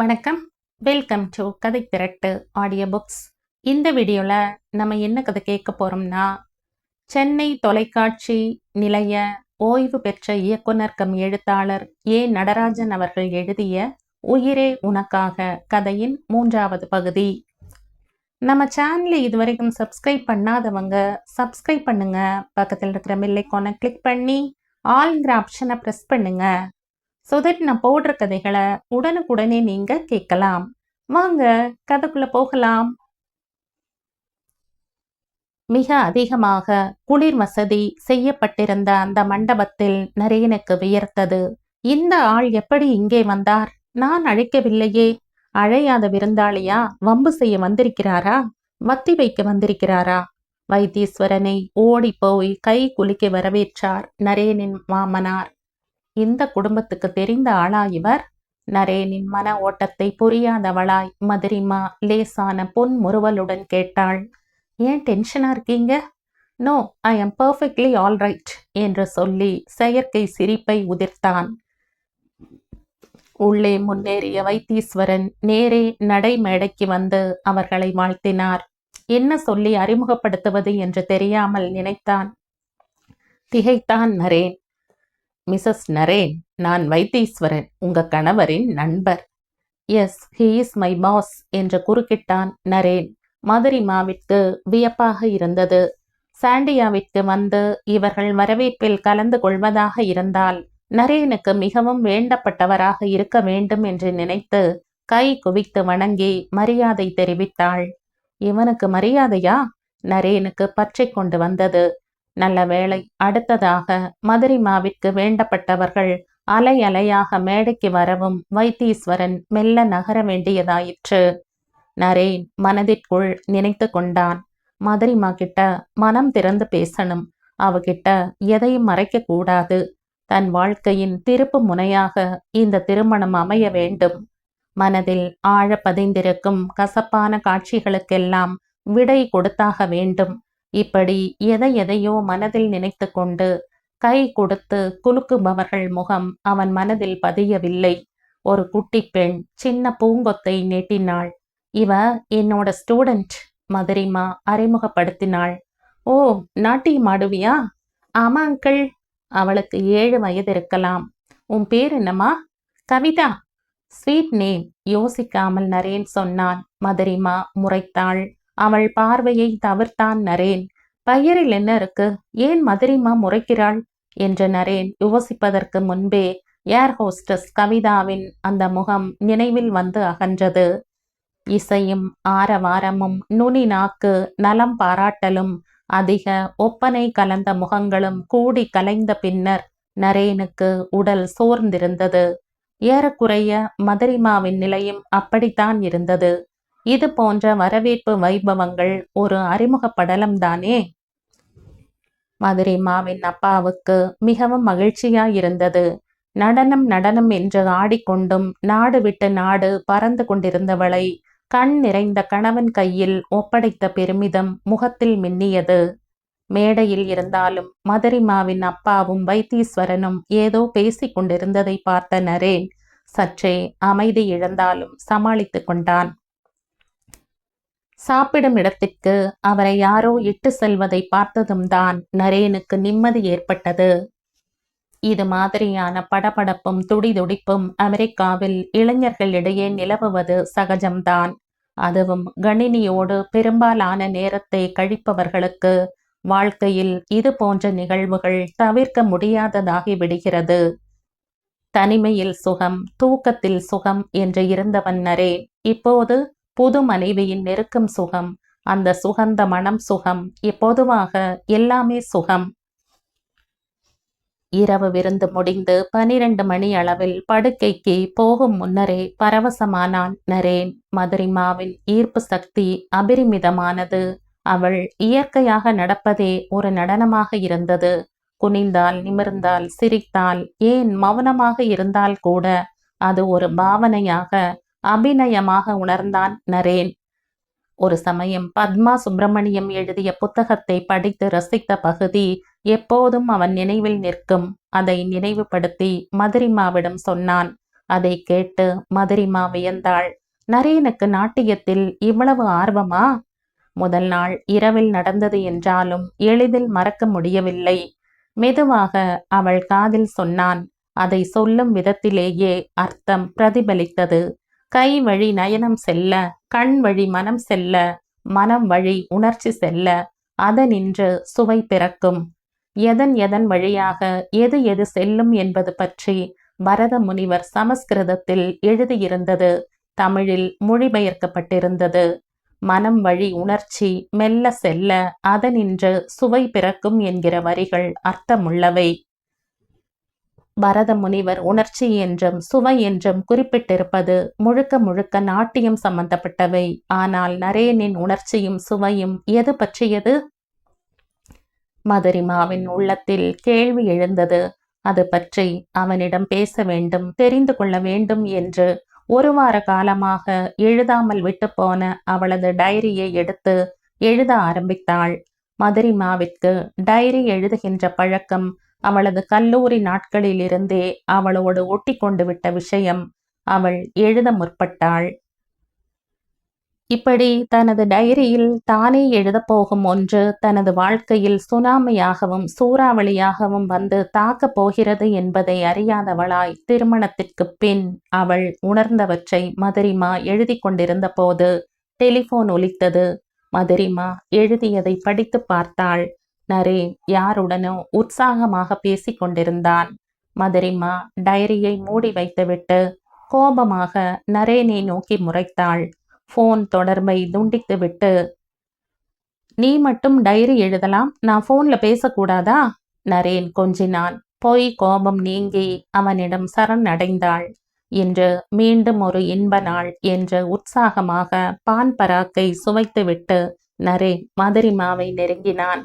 வணக்கம். Welcome to கதை திரட்டு audio books. இந்த வீடியோவில் நம்ம என்ன கதை கேட்க போகிறோம்னா, சென்னை தொலைக்காட்சி நிலைய ஓய்வு பெற்ற இயக்குனர் கம் எழுத்தாளர் ஏ நடராஜன் அவர்கள் எழுதிய உயிரே உனக்காக கதையின் 3வது பகுதி. நம்ம சேனலை இதுவரைக்கும் சப்ஸ்கிரைப் பண்ணாதவங்க சப்ஸ்கிரைப் பண்ணுங்க. பக்கத்தில் இருக்கிற பெல் ஐகானை கிளிக் பண்ணி ஆல்ங்கிற ஆப்ஷனை ப்ரெஸ் பண்ணுங்க. ஸோ தட் நான் போடுற கதைகளை உடனுக்குடனே நீங்க கேட்கலாம். வாங்க கதைக்குள்ள போகலாம். மிக அதிகமாக குளிர் வசதி செய்யப்பட்டிருந்த அந்த மண்டபத்தில் நரேனுக்கு வியர்த்தது. இந்த ஆள் எப்படி இங்கே வந்தார்? நான் அழைக்கவில்லையே. அழையாத விருந்தாளியா? வம்பு செய்ய வந்திருக்கிறாரா? வத்தி வைக்க வந்திருக்கிறாரா? வைத்தீஸ்வரனை ஓடி போய் கை குலுக்கி வரவேற்றார் நரேனின் மாமனார். இந்த குடும்பத்துக்கு தெரிந்த ஆளா இவர்? நரேனின் மன ஓட்டத்தை புரியாதவளாய் மதுரிமா லேசான புன்முறுவலுடன் கேட்டாள். ஏன் டென்ஷனா இருக்கீங்க? No, I am perfectly all right என்று சொல்லி செயற்கை சிரிப்பை உதிர்த்தான். உள்ளே முன்னேறிய வைத்தீஸ்வரன் நேரே நடைமேடைக்கு வந்து அவர்களை வாழ்த்தினார். என்ன சொல்லி அறிமுகப்படுத்துவது என்று தெரியாமல் நினைத்தான். திகைத்தான் நரேன். மிஸ்ஸஸ் நரேன், நான் வைத்தீஸ்வரன், உங்க கணவரின் நண்பர். Yes, he is my boss என்று குறுக்கிட்டான் நரேன். மதுரிமாவிற்கு வியப்பாக இருந்தது. சாண்டியாவிற்கு வந்து இவர்கள் வரவேற்பில் கலந்து கொள்வதாக இருந்தால் நரேனுக்கு மிகவும் வேண்டப்பட்டவராக இருக்க வேண்டும் என்று நினைத்து கை குவித்து வணங்கி மரியாதை தெரிவித்தாள். இவனுக்கு மரியாதையா? நரேனுக்கு பற்றி கொண்டு வந்தது. நல்ல வேளை, அடுத்ததாக மதுரிமாவிற்கு வேண்டப்பட்டவர்கள் அலை அலையாக மேடைக்கு வரவும் வைத்தீஸ்வரன் மெல்ல நகர வேண்டியதாயிற்று. நரேன் மனதிற்குள் நினைத்து கொண்டான், மதுரிமா கிட்ட மனம் திறந்து பேசணும். அவகிட்ட எதையும் மறைக்க கூடாது. தன் வாழ்க்கையின் திருப்பு முனையாக இந்த திருமணம் அமைய வேண்டும். மனதில் ஆழ பதிந்திருக்கும் கசப்பான காட்சிகளுக்கெல்லாம் விடை கொடுத்தாக வேண்டும். இப்படி எதையோ மனதில் நினைத்து கொண்டு கை கொடுத்து குலுக்குபவர்கள் முகம் அவன் மனதில் பதியவில்லை. ஒரு குட்டி பெண் சின்ன பூங்கொத்தை நீட்டினாள். இவ என்னோட ஸ்டூடெண்ட், மதுரிமா அறிமுகப்படுத்தினாள். ஓ, நாட்டியம் ஆடுவியா? ஆமா அங்கிள். அவளுக்கு 7 வயது இருக்கலாம். உன் பேர் என்னம்மா? கவிதா. Sweet name. யோசிக்காமல் நரேன் சொன்னான். மதுரிமா முறைத்தாள். அவள் பார்வையை தவிர்த்தான் நரேன். பெயரில் என்ன இருக்கு? ஏன் மதுரிமா முறைக்கிறாள் என்று நரேன் யோசிப்பதற்கு முன்பே ஏர் ஹோஸ்டஸ் கவிதாவின் அந்த முகம் நினைவில் வந்து அகன்றது. இசையும் ஆரவாரமும் நுனி நாக்கு நலம் பாராட்டலும் அதிக ஒப்பனை கலந்த முகங்களும் கூடி கலைந்த பின்னர் நரேனுக்கு உடல் சோர்ந்திருந்தது. ஏறக்குறைய மதுரிமாவின் நிலையும் அப்படித்தான் இருந்தது. இது போன்ற வரவேற்பு வைபவங்கள் ஒரு அறிமுக படலம்தானே. மதுரிமாவின் அப்பாவுக்கு மிகவும் மகிழ்ச்சியாயிருந்தது. நடனம் என்று ஆடிக்கொண்டும் நாடு விட்டு நாடு பறந்து கொண்டிருந்தவளை கண் நிறைந்த கணவன் கையில் ஒப்படைத்த பெருமிதம் முகத்தில் மின்னியது. மேடையில் இருந்தாலும் மதுரிமாவின் அப்பாவும் வைத்தீஸ்வரனும் ஏதோ பேசிக் கொண்டிருந்ததை பார்த்த நரேன் சற்றே அமைதி இழந்தாலும் சமாளித்து கொண்டான். சாப்பிடும் இடத்திற்கு அவரை யாரோ இட்டு செல்வதை பார்த்ததும் தான் நரேனுக்கு நிம்மதி ஏற்பட்டது. இது மாதிரியான படபடப்பும் துடிதுடிப்பும் அமெரிக்காவில் இளைஞர்களிடையே நிலவுவது சகஜம்தான். அதுவும் கணினியோடு பெரும்பாலான நேரத்தை கழிப்பவர்களுக்கு வாழ்க்கையில் இது போன்ற நிகழ்வுகள் தவிர்க்க முடியாததாகி விடுகிறது. தனிமையில் சுகம், தூக்கத்தில் சுகம் என்று இருந்தவன் நரேன் இப்போது புது மனைவியின் நெருக்கம் சுகம், அந்த சுகந்த மனம் சுகம், பொதுவாக எல்லாமே சுகம். இரவு விருந்து முடிந்து 12 மணி அளவில் படுக்கைக்கு போகும் முன்னரே பரவசமானான் நரேன். மதுரிமாவின் ஈர்ப்பு சக்தி அபரிமிதமானது. அவள் இயற்கையாக நடப்பதே ஒரு நடனமாக இருந்தது. குனிந்தால், நிமிர்ந்தால், சிரித்தால், ஏன் மௌனமாக இருந்தால் கூட அது ஒரு பாவனையாக, அபிநயமாக உணர்ந்தான் நரேன். ஒரு சமயம் பத்மா சுப்பிரமணியம் எழுதிய புத்தகத்தை படித்து ரசித்த பகுதி எப்போதும் அவன் நினைவில் நிற்கும். அதை நினைவுபடுத்தி மதுரிமாவிடம் சொன்னான். அதை கேட்டு மதுரிமா வியந்தாள். நரேனுக்கு நாட்டியத்தில் இவ்வளவு ஆர்வமா? முதல் நாள் இரவில் நடந்தது என்றாலும் எளிதில் மறக்க முடியவில்லை. மெதுவாக அவள் காதில் சொன்னான். அதை சொல்லும் விதத்திலேயே அர்த்தம் பிரதிபலித்தது. கை வழி நயனம் செல்ல, கண் வழி மனம் செல்ல, மனம் வழி உணர்ச்சி செல்ல, அதனின்று சுவை பிறக்கும். எதன் எதன் வழியாக எது எது செல்லும் என்பது பற்றி பரத முனிவர் சமஸ்கிருதத்தில் எழுதியிருந்தது தமிழில் மொழிபெயர்க்கப்பட்டிருந்தது. மனம் வழி உணர்ச்சி மெல்ல செல்ல அதனின்று சுவை பிறக்கும் என்கிற வரிகள் அர்த்தமுள்ளவை. பரத முனிவர் உணர்ச்சி என்றும் சுவை என்றும் குறிப்பிட்டிருப்பது முழுக்க முழுக்க நாட்டியம் சம்பந்தப்பட்டவை. ஆனால் நரேனின் உணர்ச்சியும் சுவையும் எது பற்றியது? மதுரிமாவின் உள்ளத்தில் கேள்வி எழுந்தது. அது பற்றி அவனிடம் பேச வேண்டும், தெரிந்து கொள்ள வேண்டும் என்று ஒரு வார காலமாக எழுதாமல் விட்டு போன அவளது டைரியை எடுத்து எழுத ஆரம்பித்தாள். மதுரிமாவிற்கு டைரி எழுதுகின்ற பழக்கம் அவளது கல்லூரி நாட்களிலிருந்தே அவளோடு ஒட்டி கொண்டு விட்ட விஷயம். அவள் எழுத முற்பட்டாள். இப்படி தனது டைரியில் தானே எழுதப் போகும் ஒன்று தனது வாழ்க்கையில் சுனாமியாகவும் சூறாவளியாகவும் வந்து தாக்கப் போகிறது என்பதை அறியாதவளாய் திருமணத்திற்கு பின் அவள் உணர்ந்தவற்றை மதுரிமா எழுதி கொண்டிருந்த போது டெலிபோன் ஒலித்தது. மதுரிமா எழுதியதை படித்து பார்த்தாள். நரேன் யாருடனோ உற்சாகமாக பேசிக் கொண்டிருந்தான். மதுரிமா டைரியை மூடி வைத்துவிட்டு கோபமாக நரேனை நோக்கி முறைத்தாள். போன் தொடர்பை துண்டித்துவிட்டு, நீ மட்டும் டைரி எழுதலாம், நான் போன்ல பேசக்கூடாதா? நரேன் கொஞ்சினான். போய் கோபம் நீங்கி அவனிடம் சரணடைந்தாள். இன்று மீண்டும் ஒரு இன்ப நாள் என்று உற்சாகமாக பான் பராக்கை சுவைத்துவிட்டு நரேன் மதுரிமாவை நெருங்கினான்.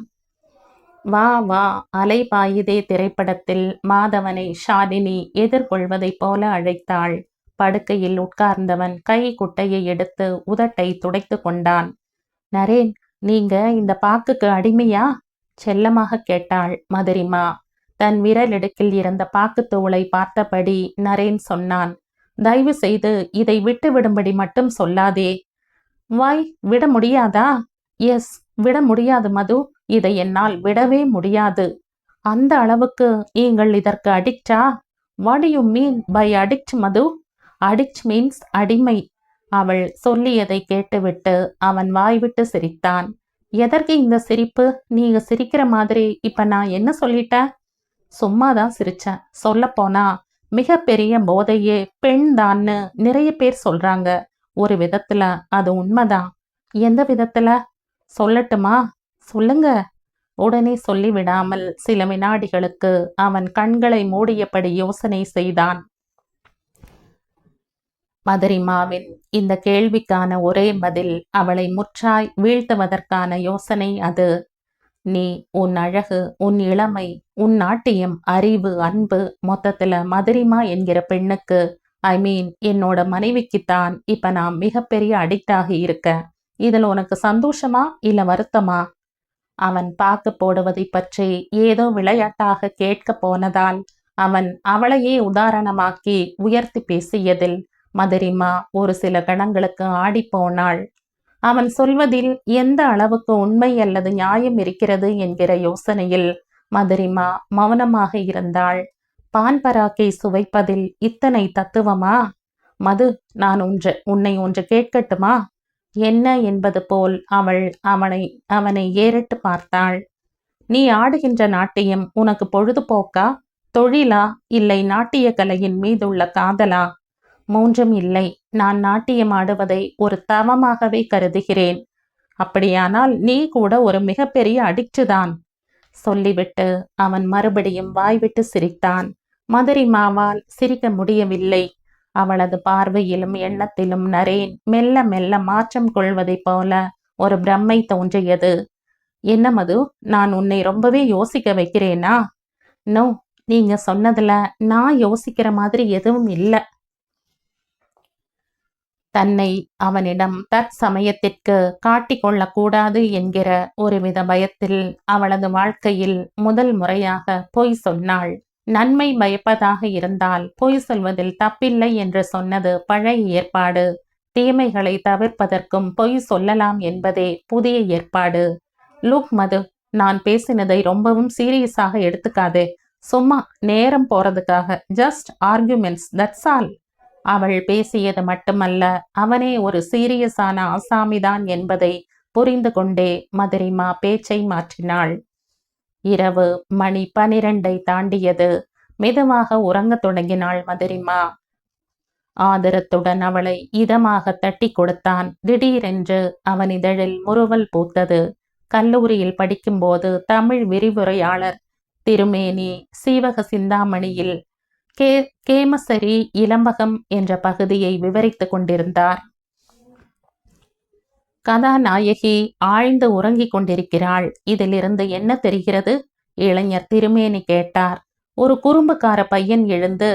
வா வா அலைபாயுதே திரைப்படத்தில் மாதவனை ஷாலினி எதிர்கொள்வதைப் போல அழைத்தாள். படுக்கையில் உட்கார்ந்தவன் கை குட்டையை எடுத்து உதட்டை துடைத்து கொண்டான். நரேன், நீங்க இந்த பாக்குக்கு அடிமையா? செல்லமாக கேட்டாள் மதுரிமா. தன் விரலிடுக்கில் இருந்த பாக்குத்தூளை பார்த்தபடி நரேன் சொன்னான். தயவு செய்து இதை விட்டு விடும்படி மட்டும் சொல்லாதே. வாய் விட முடியாதா? எஸ், விட முடியாது மது. இதை என்னால் விடவே முடியாது. அந்த அளவுக்கு நீங்கள் இதற்கு அடிக்டா? What do you mean by addict Madhu? Addict means அடிமை. அவள் சொல்லியதை கேட்டுவிட்டு அவன் வாய்விட்டு சிரித்தான். எதற்கு இந்த சிரிப்பு? நீங்க சிரிக்கிற மாதிரி இப்ப நான் என்ன சொல்லிட்டேன்? சும்மாதான் சிரிச்சேன். சொல்லப்போனா மிகப்பெரிய போதையே பெண் தான்னு நிறைய பேர் சொல்றாங்க. ஒரு விதத்துல அது உண்மைதான். எந்த விதத்துல? சொல்லட்டுமா? சொல்லுங்க. உடனே சொல்லிவிடாமல் சில வினாடிகளுக்கு அவன் கண்களை மூடியபடி யோசனை செய்தான். மதுரிமாவின் இந்த கேள்விக்கான ஒரே பதில் அவளை முற்றாய் வீழ்த்துவதற்கான யோசனை அது. நீ, உன் அழகு, உன் இளமை, உன் நாட்டியம், அறிவு, அன்பு, மொத்தத்துல மதுரிமா என்கிற பெண்ணுக்கு, ஐ மீன் என்னோட மனைவிக்குத்தான் இப்ப நான் மிகப்பெரிய அடிக்ட் ஆகி இருக்க. இதில் உனக்கு சந்தோஷமா இல்ல வருத்தமா? அவன் பாக்கு போடுவதை பற்றி ஏதோ விளையாட்டாக கேட்க போனதால் அவன் அவளையே உதாரணமாக்கி உயர்த்தி பேசியதில் மதுரிமா ஒரு சில கணங்களுக்கு ஆடிப்போனாள். அவன் சொல்வதில் எந்த அளவுக்கு உண்மை அல்லது நியாயம் இருக்கிறது என்கிற யோசனையில் மதுரிமா மௌனமாக இருந்தாள். பான் பராக்கை சுவைப்பதில் இத்தனை தத்துவமா? மது, நான் உன்னை ஒன்று கேட்கட்டுமா? என்ன என்பது போல் அவள் அவனை ஏறிட்டு பார்த்தாள். நீ ஆடுகின்ற நாட்டியம் உனக்கு பொழுதுபோக்கா, தொழிலா, இல்லை நாட்டிய கலையின் மீதுள்ள காதலா? மூன்றும் இல்லை. நான் நாட்டியம் ஆடுவதை ஒரு தவமாகவே கருதுகிறேன். அப்படியானால் நீ கூட ஒரு மிகப்பெரிய அடிக்ட் தான். சொல்லிவிட்டு அவன் மறுபடியும் வாய்விட்டு சிரித்தான். மதுரிமாவால் சிரிக்க முடியவில்லை. அவளது பார்வையிலும் எண்ணத்திலும் நரேன் மெல்ல மெல்ல மாற்றம் கொள்வதைப் போல ஒரு பிரம்மை தோன்றியது. என்ன மது, நான் உன்னை ரொம்பவே யோசிக்க வைக்கிறேனா? நோ, நீங்க சொன்னதுல நான் யோசிக்கிற மாதிரி எதுவும் இல்லை. தன்னை அவனிடம் தற்சமயத்திற்கு காட்டிக்கொள்ளக்கூடாது என்கிற ஒருவித பயத்தில் அவளது வாழ்க்கையில் முதல் முறையாக பொய் சொன்னாள். நன்மை பயப்பதாக இருந்தால் பொய் சொல்வதில் தப்பில்லை என்று சொன்னது பழைய ஏற்பாடு. தீமைகளை தவிர்ப்பதற்கும் பொய் சொல்லலாம் என்பதே புதிய ஏற்பாடு. லுக் மது, நான் பேசினதை ரொம்பவும் சீரியஸாக எடுத்துக்காதே. சும்மா நேரம் போறதுக்காக, ஜஸ்ட் ஆர்குமெண்ட்ஸ், தட்ஸ் ஆல். அவள் பேசியது மட்டுமல்ல, அவனே ஒரு சீரியஸான ஆசாமிதான் என்பதை புரிந்து கொண்டே மதுரிமா பேச்சை மாற்றினாள். இரவு மணி 12 தாண்டியது. மெதுவாக உறங்கத் தொடங்கினாள் மதுரிமா. ஆதரத்துடன் அவளை இதமாக தட்டி கொடுத்தான். திடீரென்று அவன் இதழில் முறுவல் பூத்தது. கல்லூரியில் படிக்கும்போது தமிழ் விரிவுரையாளர் திருமேனி சீவக சிந்தாமணியில் கேமசரி இளம்பகம் என்ற பகுதியை விவரித்துக் கொண்டிருந்தார். கதாநாயகி ஆழ்ந்து உறங்கிக் கொண்டிருக்கிறாள். இதிலிருந்து என்ன தெரிகிறது? இளைஞர் திருமேனி கேட்டார். ஒரு குறும்புக்கார பையன் எழுந்து,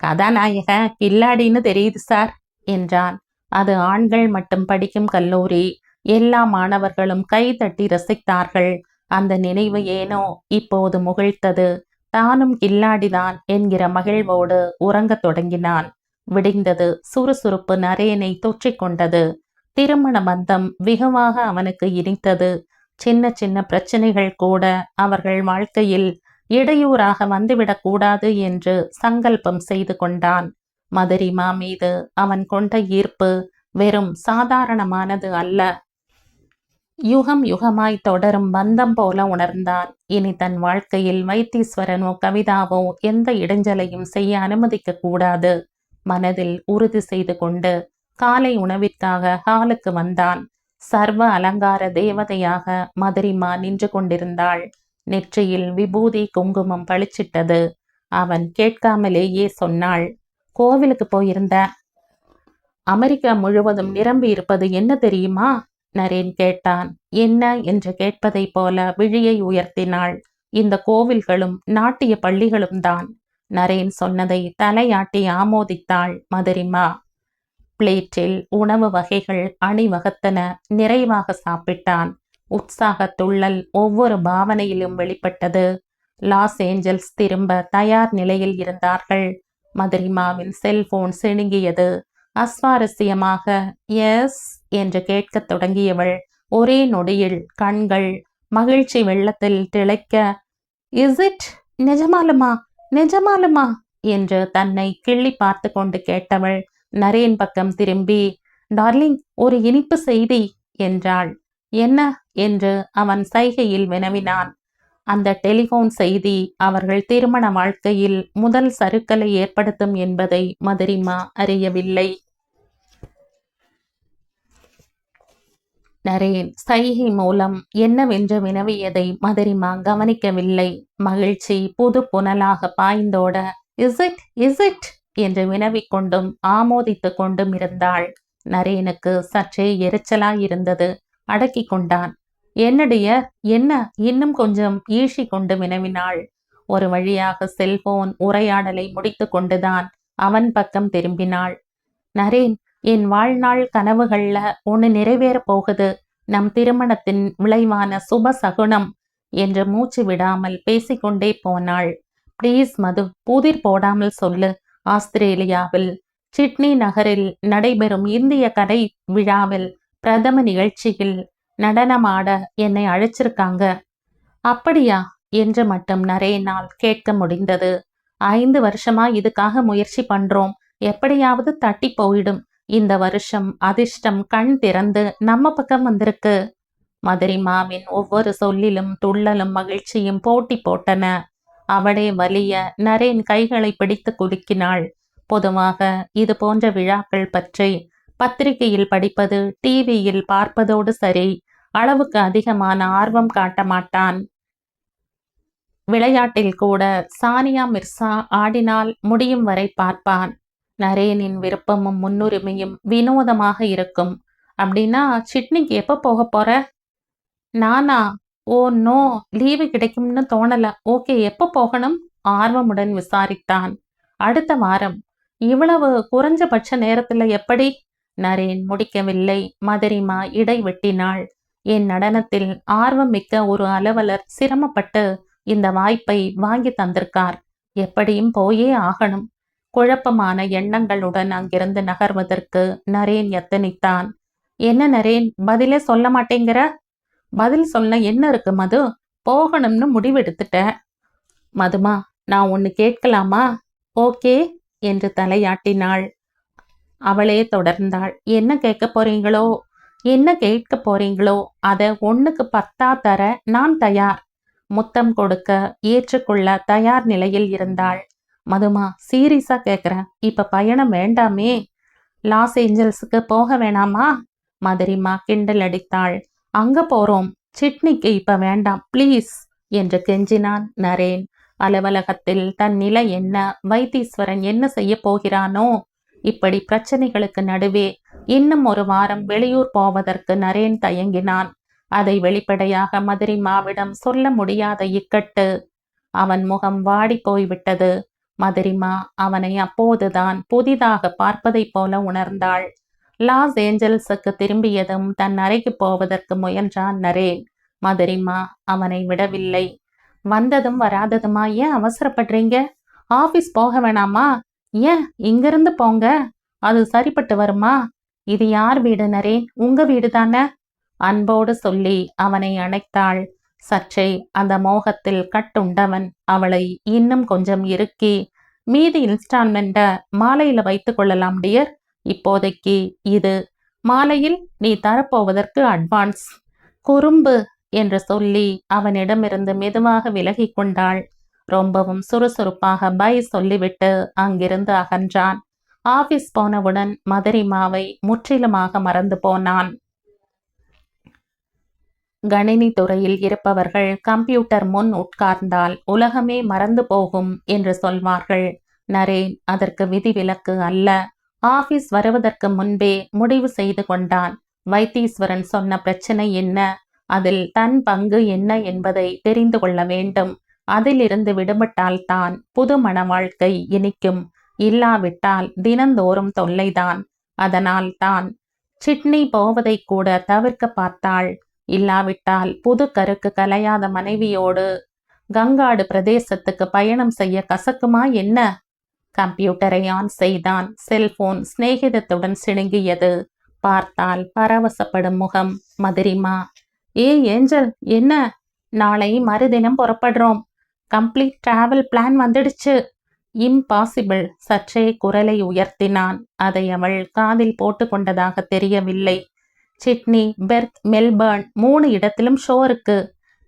கதாநாயக கில்லாடின்னு தெரியுது சார் என்றான். அது ஆண்கள் மட்டும் படிக்கும் கல்லூரி. எல்லா மாணவர்களும் கை தட்டி ரசித்தார்கள். அந்த நினைவு ஏனோ இப்போது முகிழ்த்தது. தானும் கில்லாடிதான் என்கிற மகிழ்வோடு உறங்கத் தொடங்கினான். விடிந்தது. சுறுசுறுப்பு நரேனை தொற்றிக்கொண்டது. திருமண பந்தம் வெகுவாக அவனுக்கு இனித்தது. சின்ன சின்ன பிரச்சனைகள் கூட அவர்கள் வாழ்க்கையில் இடையூறாக வந்துவிடக் கூடாது என்று சங்கல்பம் செய்து கொண்டான். மதுரிமா மீது அவன் கொண்ட ஈர்ப்பு வெறும் சாதாரணமானது அல்ல. யுகம் யுகமாய் தொடரும் பந்தம் போல உணர்ந்தான். இனி தன் வாழ்க்கையில் வைத்தீஸ்வரனோ கவிதாவோ எந்த இடைஞ்சலையும் செய்ய அனுமதிக்க கூடாது. மனதில் உறுதி செய்து கொண்டு காலை உணவிற்காக ஹாலுக்கு வந்தான். சர்வ அலங்கார தேவதையாக மதுரிமா நின்று கொண்டிருந்தாள். நெற்றியில் விபூதி குங்குமம் பளிச்சிட்டது. அவன் கேட்காமலேயே சொன்னாள், கோவிலுக்கு போயிருந்த. அமெரிக்கா முழுவதும் நிரம்பி இருப்பது என்ன தெரியுமா? நரேன் கேட்டான். என்ன என்று கேட்பதைப் போல விழியை உயர்த்தினாள். இந்த கோவில்களும் நாட்டிய பள்ளிகளும் தான். நரேன் சொன்னதை தலையாட்டி ஆமோதித்தாள் மதுரிமா. பிளேட்டில் உணவு வகைகள் அணிவகுத்தன. நிறைவாக சாப்பிட்டான். உற்சாக துள்ளல் ஒவ்வொரு பாவனையிலும் வெளிப்பட்டது. லாஸ் ஏஞ்சல்ஸ் திரும்ப தயார் நிலையில் இருந்தார்கள். மதுரிமாவின் செல்போன் சிணுங்கியது. அஸ்வாரஸ்யமாக எஸ் என்று கேட்கத் தொடங்கியவள் ஒரே நொடியில் கண்கள் மகிழ்ச்சி வெள்ளத்தில் திளைக்க, இஸ் இட்? நிஜமாலுமா? நிஜமாலுமா என்று தன்னை கிள்ளி பார்த்து கொண்டு கேட்டவள் நரேன் பக்கம் திரும்பி, டார்லிங், ஒரு இனிப்பு செய்தி என்றாள். என்ன என்று அவன் சைகையில் வினவினான். அந்த டெலிபோன் செய்தி அவர்கள் திருமண வாழ்க்கையில் முதல் சறுக்கலை ஏற்படுத்தும் என்பதை மதுரிமா அறியவில்லை. நரேன் சைகை மூலம் என்னவென்று வினவியதை மதுரிமா கவனிக்கவில்லை. மகிழ்ச்சி புது புனலாக பாய்ந்தோட, இஸ் இட், இஸ் இட் என்று வினவிக்கொண்டும் ஆமோதித்து கொண்டும் இருந்தாள். நரேனுக்கு சற்றே எரிச்சலாயிருந்தது. அடக்கி கொண்டான். என்னுடைய என்ன? இன்னும் கொஞ்சம் ஈஷி கொண்டு வினவினாள். ஒரு வழியாக செல்போன் உரையாடலை முடித்து கொண்டுதான் அவன் பக்கம் திரும்பினாள். நரேன், என் வாழ்நாள் கனவுகள்ல ஒன்று நிறைவேறப் போகுது. நம் திருமணத்தின் விளைவான சுப சகுனம் என்று மூச்சு விடாமல் பேசிக்கொண்டே போனாள். பிளீஸ் மது, புதிர் போடாமல் சொல்லு. ஆஸ்திரேலியாவில் சிட்னி நகரில் நடைபெறும் இந்திய கலை விழாவில் பிரதம நிகழ்ச்சியில் நடனமாட என்னை அழைச்சிருக்காங்க. அப்படியா என்று மட்டும் நரேனால் கேட்க முடிந்தது. 5 வருஷமா இதுக்காக முயற்சி பண்றோம். எப்படியாவது தட்டி போயிடும். இந்த வருஷம் அதிர்ஷ்டம் கண் திறந்து நம்ம பக்கம் வந்திருக்கு. மதுரிமாவின் ஒவ்வொரு சொல்லிலும் துள்ளலும் மகிழ்ச்சியும் போட்டி போட்டன. அவளே வலிய நரேன் கைகளை பிடித்து குலுக்கினாள். பொதுவாக இது போன்ற விழாக்கள் பற்றி பத்திரிகையில் படிப்பது, டிவியில் பார்ப்பதோடு சரி, அளவுக்கு அதிகமான ஆர்வம் காட்ட மாட்டான். விளையாட்டில் கூட சானியா மிர்சா ஆடினால் முடியும் வரை பார்ப்பான். நரேனின் விருப்பமும் முன்னுரிமையும் வினோதமாக இருக்கும். அப்படின்னா சிட்னிக்கு எப்போ போக போற? நானா? ஓ நோ, லீவு கிடைக்கும்னு தோணல. ஓகே, எப்போ போகணும்? ஆர்வமுடன் விசாரித்தான். அடுத்த வாரம். இவ்வளவு குறைஞ்சபட்ச நேரத்துல எப்படி? நரேன் முடிக்கவில்லை. மதுரிமா இடை வெட்டினாள். என் நடனத்தில் ஆர்வம் மிக்க ஒரு அலுவலர் சிரமப்பட்டு இந்த வாய்ப்பை வாங்கி தந்திருக்கார். எப்படியும் போயே ஆகணும். குழப்பமான எண்ணங்களுடன் அங்கிருந்து நகர்வதற்கு நரேன் எத்தனித்தான். என்ன நரேன், பதிலே சொல்ல மாட்டேங்கிற? பதில் சொல்ல என்ன இருக்கு மது? போகணும்னு முடிவெடுத்துட்டேன். மதுமா, நான் ஒன்னு கேட்கலாமா? ஓகே என்று தலையாட்டினாள். அவளே தொடர்ந்தாள். என்ன கேட்க போறீங்களோ, என்ன கேட்க போறீங்களோ அத 1க்கு 10 தர நான் தயார். முத்தம் கொடுக்க ஏற்றுக்கொள்ள தயார் நிலையில் இருந்தாள். மதுமா, சீரியஸா கேக்குறேன், இப்ப பயணம் வேண்டாமே? லாஸ் ஏஞ்சல்ஸுக்கு போக வேணாமா? மதுரிமா கிண்டல் அடித்தாள். அங்க போறோம், சிட்னிக்கு இப்ப வேண்டாம் ப்ளீஸ் என்று கெஞ்சினான் நரேன். அலுவலகத்தில் தன் நிலை என்ன, வைத்தீஸ்வரன் என்ன செய்ய போகிறானோ? இப்படி பிரச்சனைகளுக்கு நடுவே இன்னும் 1 வாரம் வெளியூர் போவதற்கு நரேன் தயங்கினான். அதை வெளிப்படையாக மதுரிமாவிடம் சொல்ல முடியாத இக்கட்டு. அவன் முகம் வாடி போய்விட்டது. மதுரிமா அவனை அப்போதுதான் புதிதாக பார்ப்பதைப் போல உணர்ந்தாள். லாஸ் ஏஞ்சல்ஸுக்கு திரும்பியதும் தன் அறைக்கு போவதற்கு முயன்றான் நரேன். மதுரிமா அவனை விடவில்லை. வந்ததும் வராததுமா ஏன் அவசரப்படுறீங்க? ஆபீஸ் போக வேணாமா? ஏன் இங்கிருந்து போங்க, அது சரிப்பட்டு வருமா? இது யார் வீடு நரேன்? உங்க வீடு தானே? அன்போடு சொல்லி அவனை அணைத்தாள். சற்றே அந்த மோகத்தில் கட்டுண்டவன் அவளை இன்னும் கொஞ்சம் இறுக்கி, மீதி இன்ஸ்டால்மெண்ட மாலையில வைத்துக் கொள்ளலாம் டியர். இப்போதைக்கு இது, மாலையில் நீ தரப்போவதற்கு அட்வான்ஸ். குறும்பு என்று சொல்லி அவனிடமிருந்து மெதுவாக விலகி கொண்டாள். ரொம்பவும் சுறுசுறுப்பாக பை சொல்லிவிட்டு அங்கிருந்து அகன்றான். ஆபீஸ் போனவுடன் மதுரிமாவை முற்றிலுமாக மறந்து போனான். கணினி துறையில் இருப்பவர்கள் கம்ப்யூட்டர் முன் உட்கார்ந்தால் உலகமே மறந்து போகும் என்று சொல்வார்கள். நரேன் அதற்கு விதிவிலக்கு அல்ல. ஆபீஸ் வருவதற்கு முன்பே முடிவு செய்து கொண்டான். வைத்தீஸ்வரன் சொன்ன பிரச்சனை என்ன, அதில் தன் பங்கு என்ன என்பதை தெரிந்து கொள்ள வேண்டும். அதிலிருந்து விடுபட்டால்தான் புது மன வாழ்க்கை இனிக்கும். இல்லாவிட்டால் தினந்தோறும் தொல்லைதான். அதனால் தான் சிட்னி போவதை கூட தவிர்க்க பார்த்தாள். இல்லாவிட்டால் புது கருக்கு கலையாத மனைவியோடு கங்காடு பிரதேசத்துக்கு பயணம் செய்ய கசக்குமா என்ன? கம்ப்யூட்டரை ஆன் செய்தான். செல்போன் சிநேகிதத்துடன் சிணுங்கியது. பார்த்தால் பரவசப்படும் முகம். மதுரிமா. ஏஞ்சல், என்ன? நாளை மறுதினம் புறப்படுறோம். கம்ப்ளீட் டிராவல் பிளான் வந்துடுச்சு. இம்பாசிபிள். சற்றே குரலை உயர்த்தினான். அதை அவள் காதில் போட்டு கொண்டதாக தெரியவில்லை. சிட்னி, பெர்த், மெல்பர்ன் 3 இடத்திலும் ஷோ இருக்கு.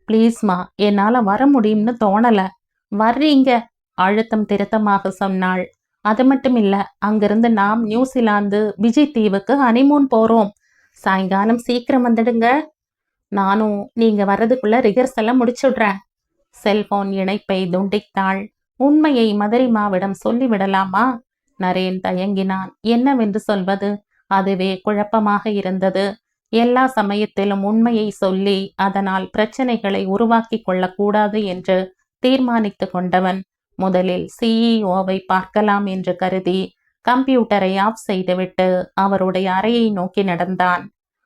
ப்ளீஸ்மா, என்னால வர முடியும்னு தோணல. வர்றீங்க, அழுத்தம் திருத்தமாக சொன்னாள். அது மட்டும் இல்ல, அங்கிருந்து நாம் நியூசிலாந்து விஜய் தீவுக்கு ஹனிமூன் போறோம். சாயங்காலம் சீக்கிரம் வந்துடுங்க. நானும் நீங்க வர்றதுக்குள்ள ரிஹர்சலை முடிச்சுடுறேன். செல்போன் இணைப்பை துண்டித்தாள். உண்மையை மதுரிமாவிடம் சொல்லிவிடலாமா? நரேன் தயங்கினான். என்னவென்று சொல்வது? அதுவே குழப்பமாக இருந்தது. எல்லா சமயத்திலும் உண்மையை சொல்லி அதனால் பிரச்சனைகளை உருவாக்கி கொள்ளக்கூடாது என்று தீர்மானித்து கொண்டவன் முதலில் சிஇஓவை பார்க்கலாம் என்று கருதி கம்ப்யூட்டரை ஆஃப் செய்துவிட்டு அவருடைய அறையை நோக்கி நடந்தான்.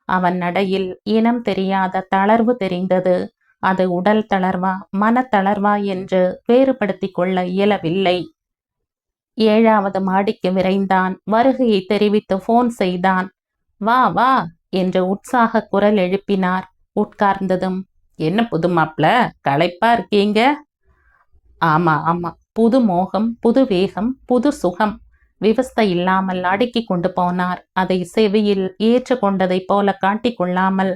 அவன் நடையில் இனம் தெரியாத தளர்வு தெரிந்தது. அது உடல் தளர்வா மனத்தளர்வா என்று வேறுபடுத்தி கொள்ள இயலவில்லை. 7வது மாடிக்கு விரைந்தான். வருகையை தெரிவித்து போன் செய்தான். வா வா என்று உற்சாக குரல் எழுப்பினார். உட்கார்ந்ததும், என்ன புது மாப்ள, களைப்பா இருக்கீங்க? ஆமா ஆமா, புது மோகம், புது வேகம், புது சுகம். விவஸ்தை இல்லாமல் அடுக்கி கொண்டு போனார். அதை செவியில் ஏற்று கொண்டதை போல காட்டிக்கொள்ளாமல்,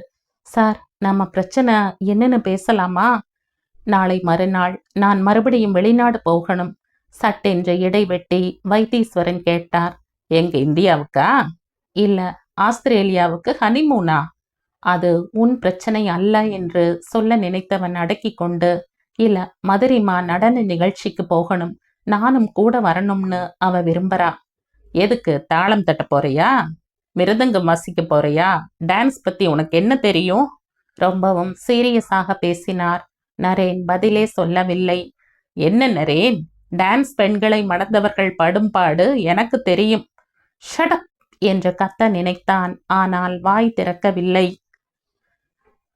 சார், நம்ம பிரச்சனை என்னன்னு பேசலாமா? நாளை மறுநாள் நான் மறுபடியும் வெளிநாடு போகணும். சட்டென்று இடைவெட்டி வைத்தீஸ்வரன் கேட்டார். எங்க இந்தியாவுக்கா? இல்ல, ஆஸ்திரேலியாவுக்கு ஹனிமூனா? அது உன் பிரச்சனை அல்ல என்று சொல்ல நினைத்தவன் அடக்கி கொண்டு, இல்ல, மதுரிமா நடன நிகழ்ச்சிக்கு போகணும், நானும் கூட வரணும்னு அவ விரும்புறா. எதுக்கு? தாளம் தட்ட போறியா? மிருதங்கம் வாசிக்க போறியா? டான்ஸ் பத்தி உனக்கு என்ன தெரியும்? ரொம்பவும் சீரியஸாக பேசினார். நரேன் பதிலே சொல்லவில்லை. என்ன நரேன், டான்ஸ் பெண்களை மணந்தவர்கள் படும் பாடு எனக்கு தெரியும். ஷடப் என்று கத்த நினைத்தான். ஆனால் வாய் திறக்கவில்லை.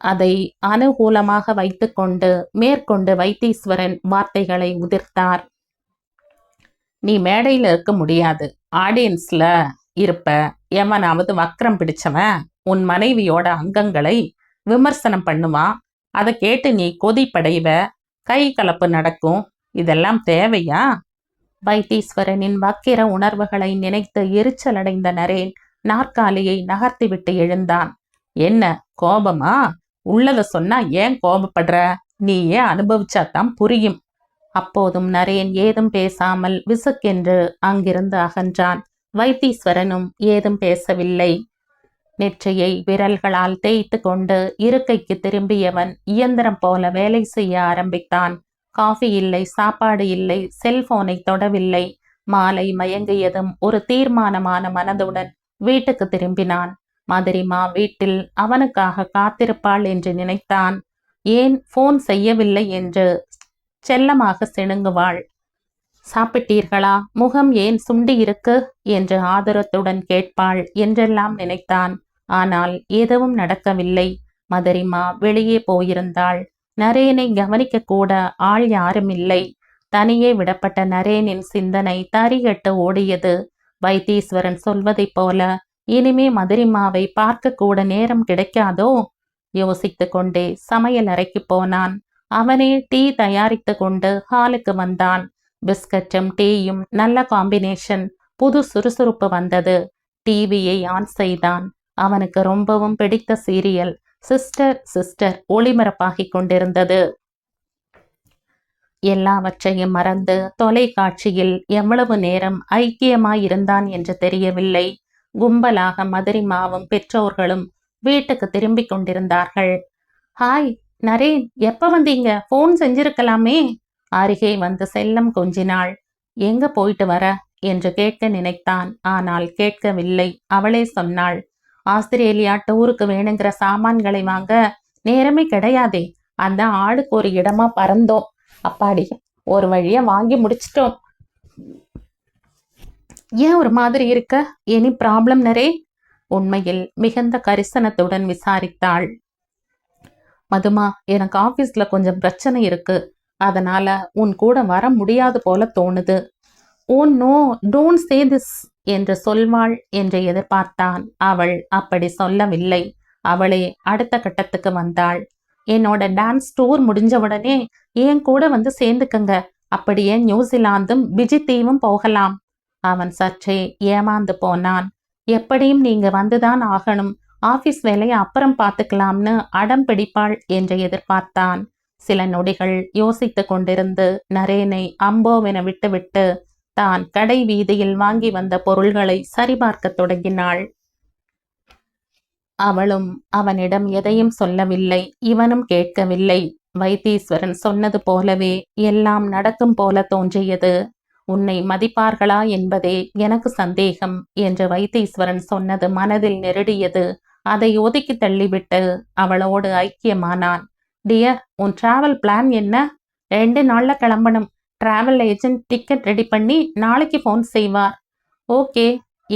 அதை அனுகூலமாக வைத்துக்கொண்டு மேற்கொண்டு வைத்தீஸ்வரன் வார்த்தைகளை உதிர்த்தார். நீ மேடையில் இருக்க முடியாது, ஆடியன்ஸ்ல இருப்ப. எவனாவது வக்கரம் பிடிச்சவன் உன் மனைவியோட அங்கங்களை விமர்சனம் பண்ணுவான். அதை கேட்டு நீ கொதிப்படைவ, கை கலப்பு நடக்கும். இதெல்லாம் தேவையா? வைத்தீஸ்வரனின் வக்கிர உணர்வுகளை நினைத்து எரிச்சலடைந்த நரேன் நாற்காலியை நகர்த்திவிட்டு எழுந்தான். என்ன கோபமா? உள்ளத சொன்னா ஏன் கோபப்படுற? நீயே அனுபவிச்சாதான் புரியும். அப்போதும் நரேன் ஏதும் பேசாமல் விசுக்கென்று அங்கிருந்து அகன்றான். வைத்தீஸ்வரனும் ஏதும் பேசவில்லை. நெற்றியை விரல்களால் தேய்த்து கொண்டு இருக்கைக்கு திரும்பியவன் இயந்திரம் போல வேலை செய்ய ஆரம்பித்தான். காஃபி இல்லை, சாப்பாடு இல்லை, செல்போனை தொடவில்லை. மாலை மயங்கியதும் ஒரு தீர்மானமான மனதுடன் வீட்டுக்கு திரும்பினான். மதுரிமா வீட்டில் அவனுக்காக காத்திருப்பாள் என்று நினைத்தான். ஏன் போன் செய்யவில்லை என்று செல்லமாக சிணுங்குவாள். சாப்பிட்டீர்களா? முகம் ஏன் சுண்டி இருக்கு என்று ஆதரத்துடன் கேட்பாள் என்றெல்லாம் நினைத்தான். ஆனால் எதுவும் நடக்கவில்லை. மதுரிமா வெளியே போயிருந்தாள். நரேனை கவனிக்க கூட ஆள் யாரும் இல்லை. தனியே விடப்பட்ட நரேனின் சிந்தனை தறிகட்டு ஓடியது. வைத்தீஸ்வரன் சொல்வதைப் போல இனிமே மதுரிமாவை பார்க்க கூட நேரம் கிடைக்காதோ? யோசித்து கொண்டே சமையல் அறைக்கு போனான். அவனே டீ தயாரித்து கொண்டு ஹாலுக்கு வந்தான். பிஸ்கட்டும் டீயும் நல்ல காம்பினேஷன். புது சுறுசுறுப்பு வந்தது. டிவியை ஆன் செய்தான். அவனுக்கு ரொம்பவும் பிடித்த சீரியல் சிஸ்டர் சிஸ்டர் ஒளிபரப்பாகிக் கொண்டிருந்தது. எல்லாவற்றையும் மறந்து தொலைக்காட்சியில் எவ்வளவு நேரம் ஐக்கியமாயிருந்தான் என்று தெரியவில்லை. கும்பலாக மதுரிமாவும் பெற்றோர்களும் வீட்டுக்கு திரும்பிக் கொண்டிருந்தார்கள். ஹாய் நரேன், எப்ப வந்தீங்க? போன் செஞ்சிருக்கலாமே. அருகே வந்து செல்லம் கொஞ்சினாள். எங்க போயிட்டு வர என்று கேட்க நினைத்தான். ஆனால் கேட்கவில்லை. அவளே சொன்னாள், ஆஸ்திரேலியா டூருக்கு வேணுங்கிற சாமான்களை வாங்க நேரமே கிடையாதே. அந்த ஆளுக்கு ஒரு இடமா பறந்தோம். அப்பாடி, ஒரு வழியா வாங்கி முடிச்சிட்டோம். ஏன் ஒரு மாதிரி இருக்க? எனி ப்ராப்ளம் நரே? உண்மையில் மிகுந்த கரிசனத்துடன் விசாரித்தாள். மதுமா, எனக்கு ஆபீஸ்ல கொஞ்சம் பிரச்சனை இருக்கு. அதனால உன் கூட வர முடியாது போல தோணுது. Oh no, don't say this என்று சொல்வாள் என்று எதிர்பார்த்தான். அவள் அப்படி சொல்லவில்லை. அவளே அடுத்த கட்டத்துக்கு வந்தாள். என்னோட டான்ஸ் டூர் முடிஞ்சவுடனே என் கூட வந்து சேர்ந்துக்கங்க. அப்படியே நியூசிலாந்தும் பிஜி தீவும் போகலாம். அவன் சற்றே ஏமாந்து போனான். எப்படியும் நீங்க வந்துதான் ஆகணும். ஆபீஸ் வேலையை அப்புறம் பார்த்துக்கலாம்னு அடம் பிடிப்பாள் என்று எதிர்பார்த்தான். சில நொடிகள் யோசித்து கொண்டிருந்து நரேனை அம்போவென விட்டுவிட்டு தான் கடை வீதியில் வாங்கி வந்த பொருள்களை சரிபார்க்க தொடங்கினாள். அவளும் அவனிடம் எதையும் சொல்லவில்லை. இவனும் கேட்கவில்லை. வைத்தீஸ்வரன் சொன்னது போலவே எல்லாம் நடக்கும் போல தோன்றியது. உன்னை மதிப்பார்களா என்பதே எனக்கு சந்தேகம் என்று வைத்தீஸ்வரன் சொன்னது மனதில் நெருடியது. அதை ஒதுக்கி தள்ளிவிட்டு அவளோடு ஐக்கியமானான். டியர், உன் டிராவல் பிளான் என்ன? 2 நாள்ல கிளம்பணும். டிராவல் ஏஜென்ட் டிக்கெட் ரெடி பண்ணி நாளைக்கு போன் செய்வார். ஓகே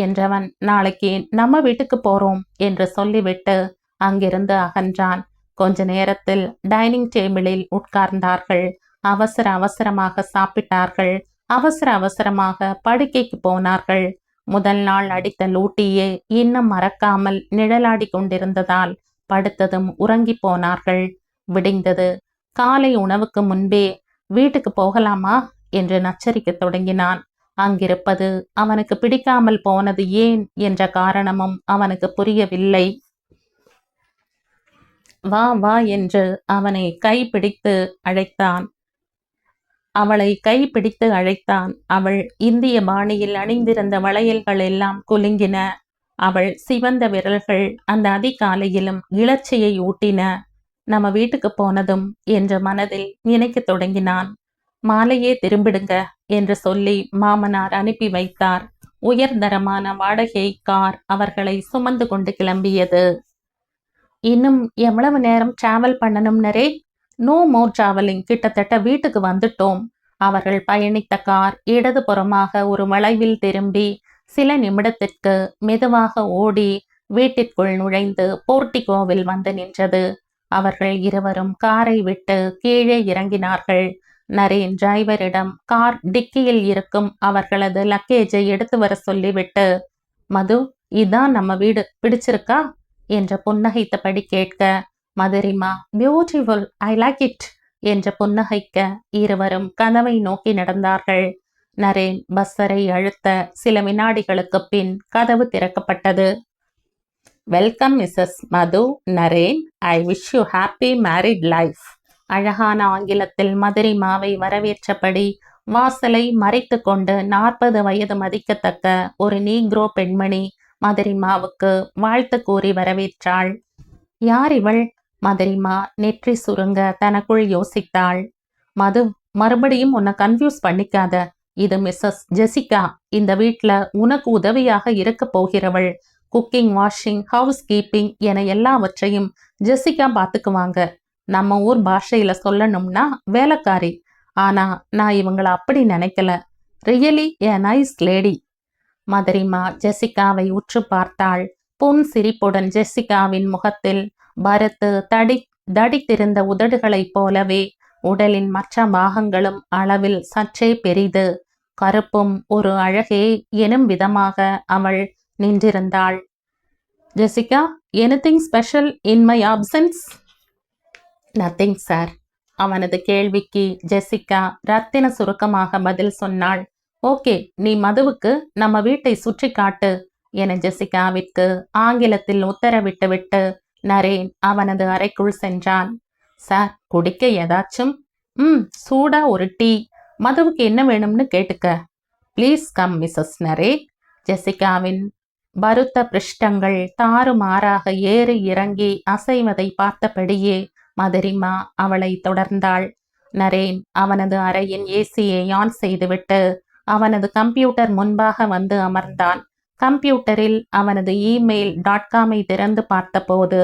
என்றவன் நாளைக்கு நம்ம வீட்டுக்கு போறோம் என்று சொல்லிவிட்டு அங்கிருந்து அகன்றான். கொஞ்ச நேரத்தில் டைனிங் டேபிளில் உட்கார்ந்தார்கள். அவசர அவசரமாக சாப்பிட்டார்கள். அவசர அவசரமாக படுக்கைக்கு போனார்கள். முதல் நாள் அடித்த லூட்டியே இன்னும் மறக்காமல் நிழலாடி கொண்டிருந்ததால் படுத்ததும் உறங்கி போனார்கள். விடிந்தது. காலை உணவுக்கு முன்பே வீட்டுக்கு போகலாமா என்று நச்சரிக்க தொடங்கினான். அங்கிருப்பது அவனுக்கு பிடிக்காமல் போனது ஏன் என்ற காரணமும் அவனுக்கு புரியவில்லை. வா வா என்று அவனை கைப்பிடித்து அழைத்தான். அவளை கைப்பிடித்து அழைத்தான். அவள் இந்திய பாணியில் அணிந்திருந்த வளையல்கள் எல்லாம் குலுங்கின. அவள் சிவந்த விரல்கள் அந்த அதிகாலையிலும் இளர்ச்சியை ஊட்டின. நம்ம வீட்டுக்கு போனதும் என்று மனதில் நினைக்க தொடங்கினான். மாலையே திரும்பிடுங்க என்று சொல்லி மாமனார் அனுப்பி வைத்தார். உயர்தரமான வாடகை கார் அவர்களை சுமந்து கொண்டு கிளம்பியது. இன்னும் எவ்வளவு நேரம் டிராவல் பண்ணணும் நரே? நோ மோர் டிராவலிங், கிட்டத்தட்ட வீட்டுக்கு வந்துட்டோம். அவர்கள் பயணித்த கார் இடதுபுறமாக ஒரு வளைவில் திரும்பி சில நிமிடத்திற்கு மெதுவாக ஓடி வீட்டிற்குள் நுழைந்து போர்ட்டிகோவில் வந்து நின்றது. அவர்கள் இருவரும் காரை விட்டு கீழே இறங்கினார்கள். நரேன் டிரைவரிடம் கார் டிக்கியில் இருக்கும் அவர்களது லக்கேஜை எடுத்து வர சொல்லிவிட்டு, மது, இதான் நம்ம வீடு, பிடிச்சிருக்கா என்ற புன்னகைத்தபடி கேட்க, Madhurima beautiful, I like it என்ற புன்னகைக்க இருவரும் கதவை நோக்கி நடந்தார்கள். நரேன் பஸ்ஸரை அழுத்த சில வினாடிகளுக்கு பின் கதவு திறக்கப்பட்டது. Welcome Mrs Madhu, Naren. I wish you happy married life. அழகான ஆங்கிலத்தில் மதுரிமாவை வரவேற்றபடி வாசலை மறைத்து கொண்டு 40 வயது மதிக்கத்தக்க ஒரு நீக்ரோ பெண்மணி மதுரிமாவுக்கு வாழ்த்து கூறி வரவேற்றாள். யார் இவள்? மதுரிமா நெற்றி சுருங்க தனக்குள் யோசித்தாள். மது, மறுபடியும் உன்னை கன்ஃபியூஸ் பண்ணிக்காத. இது மிஸ்ஸஸ் ஜெசிகா. இந்த வீட்ல உனக்கு உதவியாக இருக்க போகிறவள். குக்கிங், வாஷிங், ஹவுஸ் கீப்பிங் என எல்லாவற்றையும் ஜெசிகா பார்த்துக்குவாங்க. நம்ம ஊர் பாஷையில சொல்லணும்னா வேலைக்காரி. ஆனா நான் இவங்கள அப்படி நினைக்கல. Really a nice lady. Madhurima ஜெசிகாவை உற்று பார்த்தாள். புன் சிரிப்புடன் ஜெசிகாவின் முகத்தில் பருத்து தடித்திருந்த உதடுகளைப் போலவே உடலின் மற்ற பாகங்களும் அளவில் சற்றே பெரிது, கருப்பும் ஒரு அழகே எனும் விதமாக அவள் நின்றிருந்தாள். Jessica, anything special in my absence? Nothing sir. அவனது கேள்விக்கு ஜெசிகா ரத்தின சுருக்கமாக பதில் சொன்னாள். ஓகே, நீ மதுவுக்கு நம்ம வீட்டை சுற்றி காட்டு என ஜெசிகாவிற்கு ஆங்கிலத்தில் உத்தரவிட்டுவிட்டு நரேன் அவனது அறைக்குள் சென்றான். சார், குடிக்க ஏதாச்சும்? சூடா ஒரு டீ. மதுவுக்கு என்ன வேணும்னு கேட்டுக்க. Please come Mrs Naren. ஜெசிகாவின் பருத்த பிருஷ்டங்கள் தாறுமாறாக ஏறி இறங்கி அசைவதை பார்த்தபடியே மதுரிமா அவளை தொடர்ந்தாள். நரேன் அவனது அறையின் ஏசியை ஆன் செய்துவிட்டு அவனது கம்ப்யூட்டர் முன்பாக வந்து அமர்ந்தான். கம்ப்யூட்டரில் அவனது email.com திறந்து பார்த்தபோது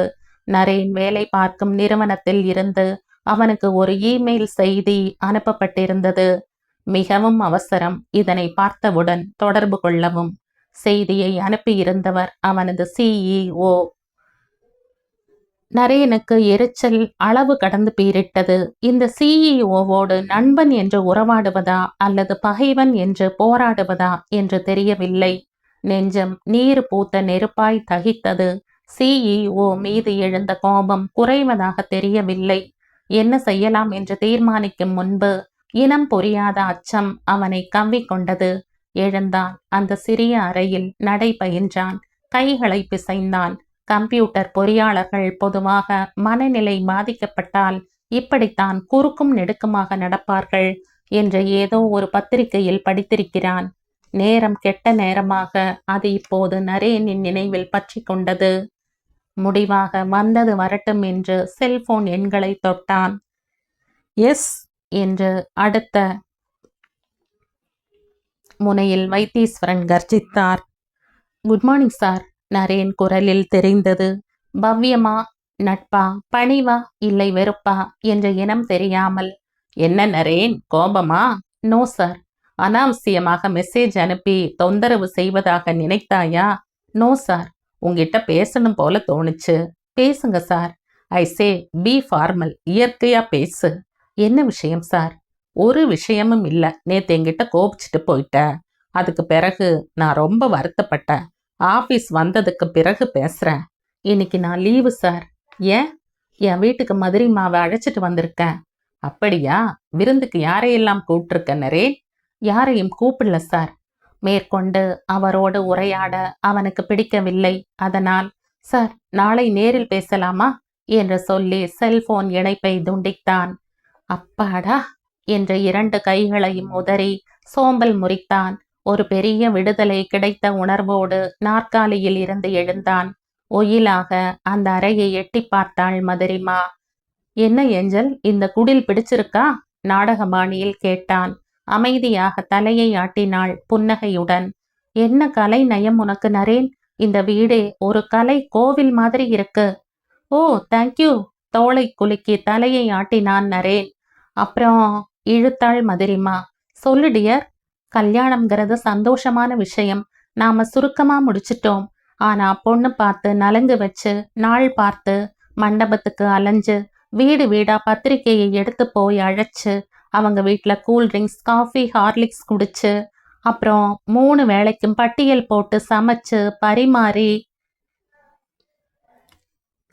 நரேன் வேலை பார்க்கும் நிறுவனத்தில் இருந்து அவனுக்கு ஒரு இமெயில் செய்தி அனுப்பப்பட்டிருந்தது. மிகவும் அவசரம், இதனை பார்த்தவுடன் தொடர்பு கொள்ளவும். செய்தியை அனுப்பியிருந்தவர் அவனது CEO. நரேனுக்கு எரிச்சல் அளவு கடந்து பீரிட்டது. இந்த CEOவோடு நண்பன் என்று உறவாடுவதா அல்லது பகைவன் என்று போராடுவதா என்று தெரியவில்லை. நெஞ்சம் நீர் பூத்த நெருப்பாய் தகித்தது. CEO மீது எழுந்த கோபம் குறைவதாக தெரியவில்லை. என்ன செய்யலாம் என்று தீர்மானிக்கும் முன்பு இனம் புரியாத அச்சம் அவனை கவ்விக்கொண்டது. எழுந்தான். அந்த சிறிய அறையில் நடை பயின்றான். கைகளை பிசைந்தான். கம்ப்யூட்டர் பொறியாளர்கள் பொதுவாக மனநிலை பாதிக்கப்பட்டால் இப்படித்தான் குறுக்கும் நெடுக்குமாக நடப்பார்கள் என்று ஏதோ ஒரு பத்திரிகையில் படித்திருக்கிறான். நேரம் கெட்ட நேரமாக அது இப்போது நரேனின் நினைவில் பற்றி கொண்டது. முடிவாக வந்தது வரட்டும் என்று செல்போன் எண்களை தொட்டான். எஸ் என்று அடுத்த முனையில் வைத்தீஸ்வரன் கர்ஜித்தார். Good morning sir. நரேன் குரலில் தெரிந்தது. பவ்யமா, நட்பா, பணிவா, இல்லை வெறுப்பா என்ற இனம் தெரியாமல். என்ன நரேன், கோபமா? No sir. அனாவசியமாக மெசேஜ் அனுப்பி தொந்தரவு செய்வதாக நினைத்தாயா? No sir. உங்ககிட்ட பேசணும் போல தோணுச்சு. பேசுங்க சார். ஐ சே பி ஃபார்மல், இயற்கையா பேசு. என்ன விஷயம் சார்? ஒரு விஷயமும் இல்லை. நேற்று என்கிட்ட கோபிச்சுட்டு போயிட்ட. அதுக்கு பிறகு நான் ரொம்ப வருத்தப்பட்டேன். ஆஃபீஸ் வந்ததுக்கு பிறகு பேசுகிறேன். இன்னைக்கு நான் லீவு சார். ஏன்? என் வீட்டுக்கு மதுரிமாவை அழைச்சிட்டு வந்திருக்கேன். அப்படியா? விருந்துக்கு யாரையெல்லாம் கூப்பிட்டுருக்க நரேன்? யாரையும் கூப்பிடல சார். மேற்கொண்டு அவரோடு உரையாட அவனுக்கு பிடிக்கவில்லை. அதனால் சார், நாளை நேரில் பேசலாமா என்று சொல்லி செல்போன் இணைப்பை துண்டித்தான். அப்பாடா என்ற 2 கைகளையும் உதறி சோம்பல் முறித்தான். ஒரு பெரிய விடுதலை கிடைத்த உணர்வோடு நாற்காலியில் இருந்து எழுந்தான். ஒயிலாக அந்த அறையை எட்டி பார்த்தாள் மதுரிமா. என்ன ஏஞ்சல், இந்த குடில் பிடிச்சிருக்கா? நாடகபாணியில் கேட்டான். அமைதியாக தலையை ஆட்டினாள் புன்னகையுடன். என்ன கலை நயம் உனக்கு நரேன். இந்த வீடே ஒரு கலை கோவில் மாதிரி இருக்கு. ஓ தேங்க்யூ. தோளை குலுக்கி தலையை ஆட்டினான் நரேன். அப்புறம் இழுத்தாள் மதுரிமா. சொல்லு டியர். கல்யாணம்ங்கிறது சந்தோஷமான விஷயம். நாம சுருக்கமா முடிச்சிட்டோம். ஆனா பொண்ணு பார்த்து நலங்கு வச்சு நாள் பார்த்து மண்டபத்துக்கு அலைஞ்சு வீடு வீடா பத்திரிகையை எடுத்து போய் அழைச்சு அவங்க வீட்டில் கூல்ட்ரிங்க்ஸ், காஃபி, ஹார்லிக்ஸ் குடிச்சு, அப்புறம் 3 வேளைக்கும் பட்டியல் போட்டு சமைச்சு பரிமாறி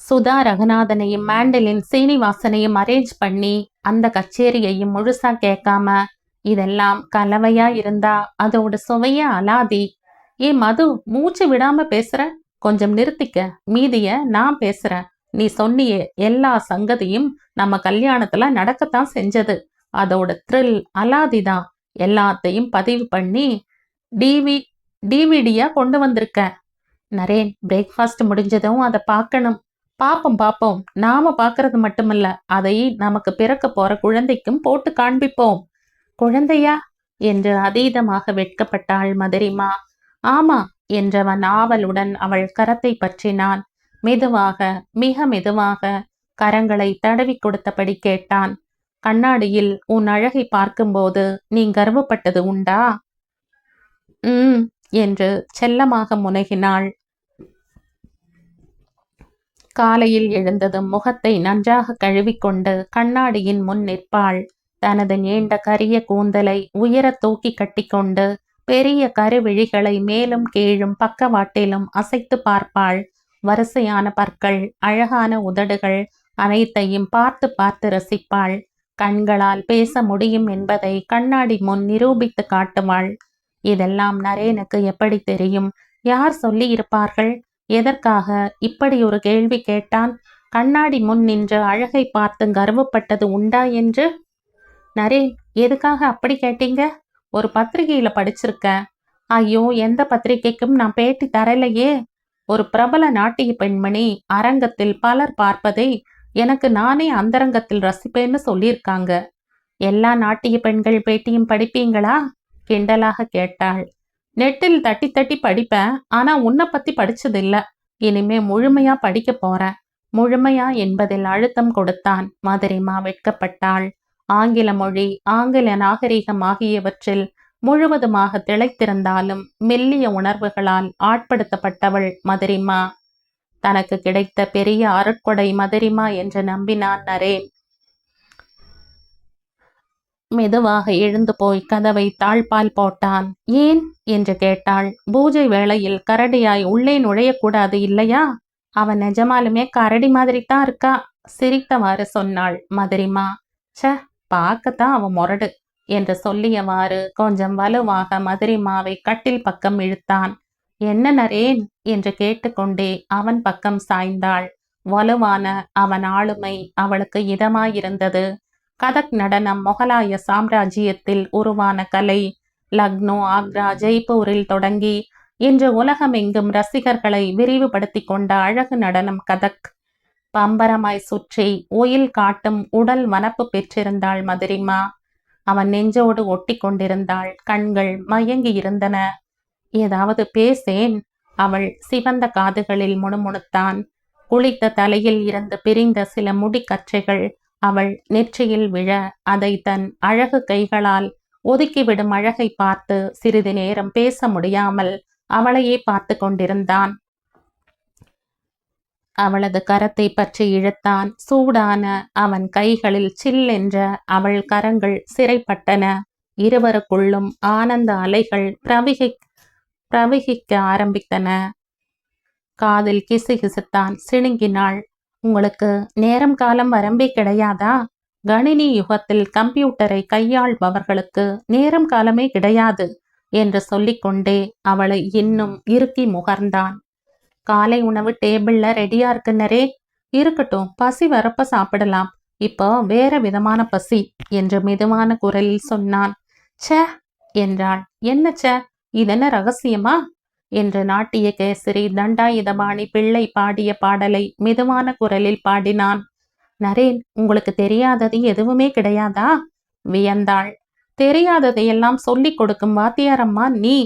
சுதா ரகுநாதனையும் மேண்டலின் சீனிவாசனையும் அரேஞ்ச் பண்ணி அந்த கச்சேரியையும் முழுசா கேட்காம இதெல்லாம் கலவையா இருந்தா அதோட சுவைய அலாதி. ஏ மது, மூச்சு விடாம பேசுற, கொஞ்சம் நிறுத்திக்க, மீதிய நான் பேசுறேன். நீ சொன்னியே எல்லா சங்கதியும் நம்ம கல்யாணத்துல நடக்கத்தான் செஞ்சது. அதோட த்ரில் அலாதிதான். எல்லாத்தையும் பதிவு பண்ணி டிவிடியா கொண்டு வந்திருக்க. நரேன், பிரேக்ஃபாஸ்ட் முடிஞ்சதும் அதை பார்க்கணும். பாப்போம். நாம பார்க்கறது மட்டுமல்ல, அதை நமக்கு பிறக்க போற குழந்தைக்கும் போட்டு காண்பிப்போம். குழந்தையா என்று அதீதமாக வெட்கப்பட்டாள் மதுரிமா. ஆமா என்றவன் ஆவலுடன் அவள் கரத்தை பற்றினான். மெதுவாக, மிக மெதுவாக கரங்களை தடவி கொடுத்தபடி கேட்டான். கண்ணாடியில் உன் அழகை பார்க்கும்போது நீ கர்வப்பட்டது உண்டா? என்று செல்லமாக முனகினாள். காலையில் எழுந்ததும் முகத்தை நன்றாக கழுவிக்கொண்டு கண்ணாடியின் முன் நிற்பாள். தனது நீண்ட கரிய கூந்தலை உயர தூக்கி கட்டிக்கொண்டு பெரிய கருவிழிகளை மேலும் கீழும் பக்கவாட்டிலும் அசைத்து பார்ப்பாள். வரிசையான பற்கள், அழகான உதடுகள் அனைத்தையும் பார்த்து பார்த்து ரசிப்பாள். கண்களால் பேச முடியும் என்பதை கண்ணாடி முன் நிரூபித்து காட்டுவாள். இதெல்லாம் நரேனுக்கு எப்படி தெரியும்? யார் சொல்லி இருப்பார்கள்? எதற்காக இப்படி ஒரு கேள்வி கேட்டான்? கண்ணாடி முன் நின்று அழகை பார்த்து கர்வப்பட்டது உண்டா என்று. நரேன், எதுக்காக அப்படி கேட்டீங்க? ஒரு பத்திரிகையில படிச்சிருக்க. ஐயோ, எந்த பத்திரிகைக்கும் நான் பேட்டி தரலையே. ஒரு பிரபல நாட்டிய பெண்மணி அரங்கத்தில் பலர் பார்ப்பதை எனக்கு நானே அந்தரங்கத்தில் ரசிப்பேன்னு சொல்லியிருக்காங்க. எல்லா நாட்டிய பெண்கள் பேட்டியும் படிப்பீங்களா? கிண்டலாக கேட்டாள். நெட்டில் தட்டி தட்டி படிப்பேன், ஆனா உன்னை பத்தி படிச்சதில்ல. இனிமே முழுமையா படிக்க போறேன். முழுமையா என்பதில் அழுத்தம் கொடுத்தான். மதுரிமா வெட்கப்பட்டாள். ஆங்கில மொழி, ஆங்கில நாகரிகம் ஆகியவற்றில் முழுவதுமாக திளைத்திருந்தாலும் மெல்லிய உணர்வுகளால் ஆட்படுத்தப்பட்டவள் மதுரிமா. தனக்கு கிடைத்த பெரிய அருட்கொடை மதுரிமா என்று நம்பினான் நரேன். மெதுவாக எழுந்து போய் கதவை தாழ்பால் போட்டான். ஏன் என்று கேட்டாள். பூஜை வேளையில் கரடியாய் உள்ளே நுழையக்கூடாது இல்லையா? அவன் நிஜமாலுமே கரடி மாதிரி தான் இருக்கா, சிரித்தவாறு சொன்னாள் மதுரிமா. பார்க்கத்தான் அவன் முரடு என்று சொல்லியவாறு கொஞ்சம் வலுவாக மதுரிமாவை கட்டில் பக்கம் இழுத்தான். என்ன நரேன் என்று கேட்டுக்கொண்டே அவன் பக்கம் சாய்ந்தாள். வலுவான அவன் ஆளுமை அவளுக்கு இதமாயிருந்தது. கதக் நடனம் முகலாய சாம்ராஜ்யத்தில் உருவான கலை. லக்னோ, ஆக்ரா, ஜெய்ப்பூரில் தொடங்கி இன்று உலகமெங்கும் ரசிகர்களை விரிவுபடுத்தி கொண்ட அழகு நடனம் கதக். பம்பரமாய் சுற்றி ஒயில் காட்டும் உடல் வனப்பு பெற்றிருந்தாள் மதுரிமா. அவன் நெஞ்சோடு ஒட்டி கொண்டிருந்தாள். கண்கள் மயங்கி இருந்தன. ஏதாவது பேசேன், அவள் சிவந்த காதுகளில் முணுமுணுத்தான். குளித்த தலையில் இருந்து பிரிந்த சில முடிக்கற்றைகள் அவள் நெற்றியில் விழ அதை தன் அழகு கைகளால் ஒதுக்கிவிடும் அழகை பார்த்து சிறிது நேரம் பேச முடியாமல் அவளையே பார்த்து கொண்டிருந்தான். அவளது கரத்தை பற்றி இழுத்தான். சூடான அவன் கைகளில் சில்லென்ற அவள் கரங்கள் சிறைப்பட்டன. இருவருக்குள்ளும் ஆனந்த அலைகள் பிரவகிக்க ஆரம்பித்தன. காதில் கிசுகிசுத்தான். சிணுங்கினாள். உங்களுக்கு நேரம் காலம் வரம்பே கிடையாதா? கணினி யுகத்தில் கம்ப்யூட்டரை கையாள்பவர்களுக்கு நேரம் காலமே கிடையாது என்று சொல்லிக்கொண்டே அவளை இன்னும் இறுக்கி முகர்ந்தான். காலை உணவு டேபிள்ல ரெடியா இருக்குன்னரே. இருக்கட்டும், பசி வரப்ப சாப்பிடலாம். இப்போ வேற விதமான பசி என்று மெதுவான குரலில் சொன்னான். சே என்றாள். என்ன சே, இதென்ன ரகசியமா என்று நாட்டிய கேசரி தண்டாயுதபாணி பிள்ளை பாடிய பாடலை மெதுவான குரலில் பாடினான். நரேன், உங்களுக்கு தெரியாதது எதுவுமே கிடையாதா? வியந்தாள். தெரியாததையெல்லாம் சொல்லிக் கொடுக்கும் வாத்தியாரம்மா நீ.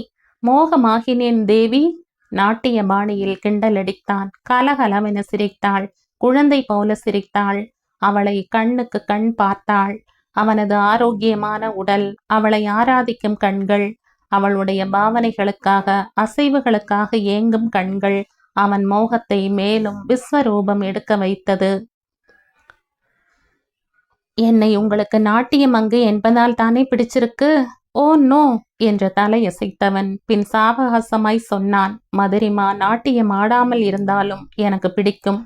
மோகமாகினேன் தேவி. நாட்டிய பாணியில் கிண்டலடித்தான். கலகலவென சிரித்தாள். குழந்தை போல சிரித்தாள். அவளை கண்ணுக்கு கண் பார்த்தாள். அவனது ஆரோக்கியமான உடல், அவளை ஆராதிக்கும் கண்கள், அவளுடைய பாவனைகளுக்காக அசைவுகளுக்காக ஏங்கும் கண்கள் அவன் மோகத்தை மேலும் விஸ்வரூபம் எடுக்க வைத்தது. என்னை உங்களுக்கு நாட்டியமங்கு என்பதால் தானே பிடிச்சிருக்கு? ஓ நோ என்று தலையசைத்தவன் பின் சாவகாசமாய் சொன்னான். மதுரிமா நாட்டியம் ஆடாமல் இருந்தாலும் எனக்கு பிடிக்கும்.